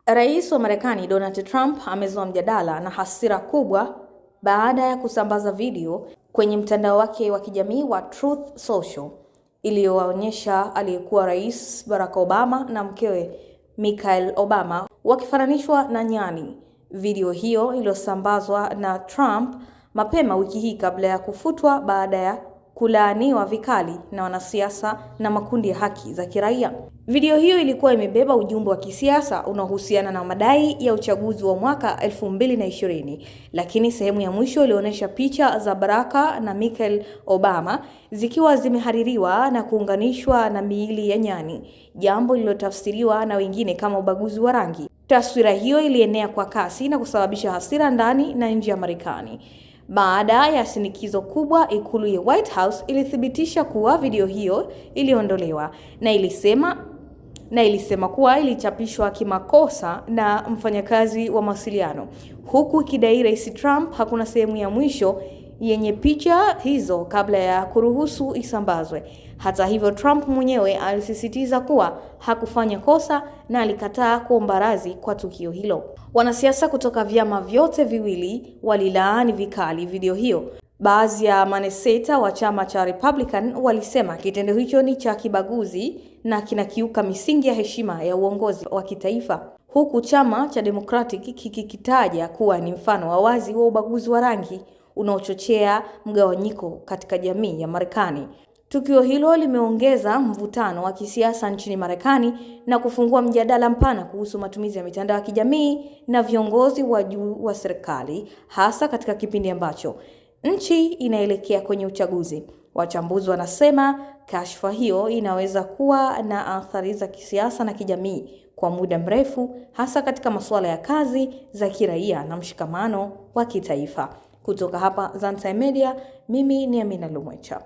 Rais wa Marekani Donald Trump amezua mjadala na hasira kubwa baada ya kusambaza video kwenye mtandao wake wa kijamii wa Truth Social iliyowaonyesha aliyekuwa Rais Barack Obama na mkewe Michelle Obama wakifananishwa na nyani. Video hiyo iliyosambazwa na Trump mapema wiki hii kabla ya kufutwa baada ya kulaaniwa vikali na wanasiasa na makundi ya haki za kiraia. Video hiyo ilikuwa imebeba ujumbe wa kisiasa unaohusiana na madai ya uchaguzi wa mwaka 2020, lakini sehemu ya mwisho ilionyesha picha za Barack na Michelle Obama zikiwa zimehaririwa na kuunganishwa na miili ya nyani, jambo lililotafsiriwa na wengine kama ubaguzi wa rangi. Taswira hiyo ilienea kwa kasi na kusababisha hasira ndani na nje ya Marekani. Baada ya shinikizo kubwa, ikulu ya White House ilithibitisha kuwa video hiyo iliondolewa na ilisema kuwa ilichapishwa kimakosa na mfanyakazi wa mawasiliano, huku ikidai Rais Trump hakuna sehemu ya mwisho yenye picha hizo kabla ya kuruhusu isambazwe. Hata hivyo, Trump mwenyewe alisisitiza kuwa hakufanya kosa na alikataa kuomba radhi kwa tukio hilo. Wanasiasa kutoka vyama vyote viwili walilaani vikali video hiyo. Baadhi ya maseneta wa chama cha Republican walisema kitendo hicho ni cha kibaguzi na kinakiuka misingi ya heshima ya uongozi wa kitaifa, huku chama cha Democratic kikikitaja kuwa ni mfano wa wazi wa ubaguzi wa rangi unaochochea mgawanyiko katika jamii ya Marekani. Tukio hilo limeongeza mvutano wa kisiasa nchini Marekani na kufungua mjadala mpana kuhusu matumizi ya mitandao ya kijamii na viongozi wa juu wa serikali, hasa katika kipindi ambacho nchi inaelekea kwenye uchaguzi. Wachambuzi wanasema kashfa hiyo inaweza kuwa na athari za kisiasa na kijamii kwa muda mrefu, hasa katika masuala ya kazi za kiraia na mshikamano wa kitaifa. Kutoka hapa Zantime Media, mimi ni Amina Lumwecha.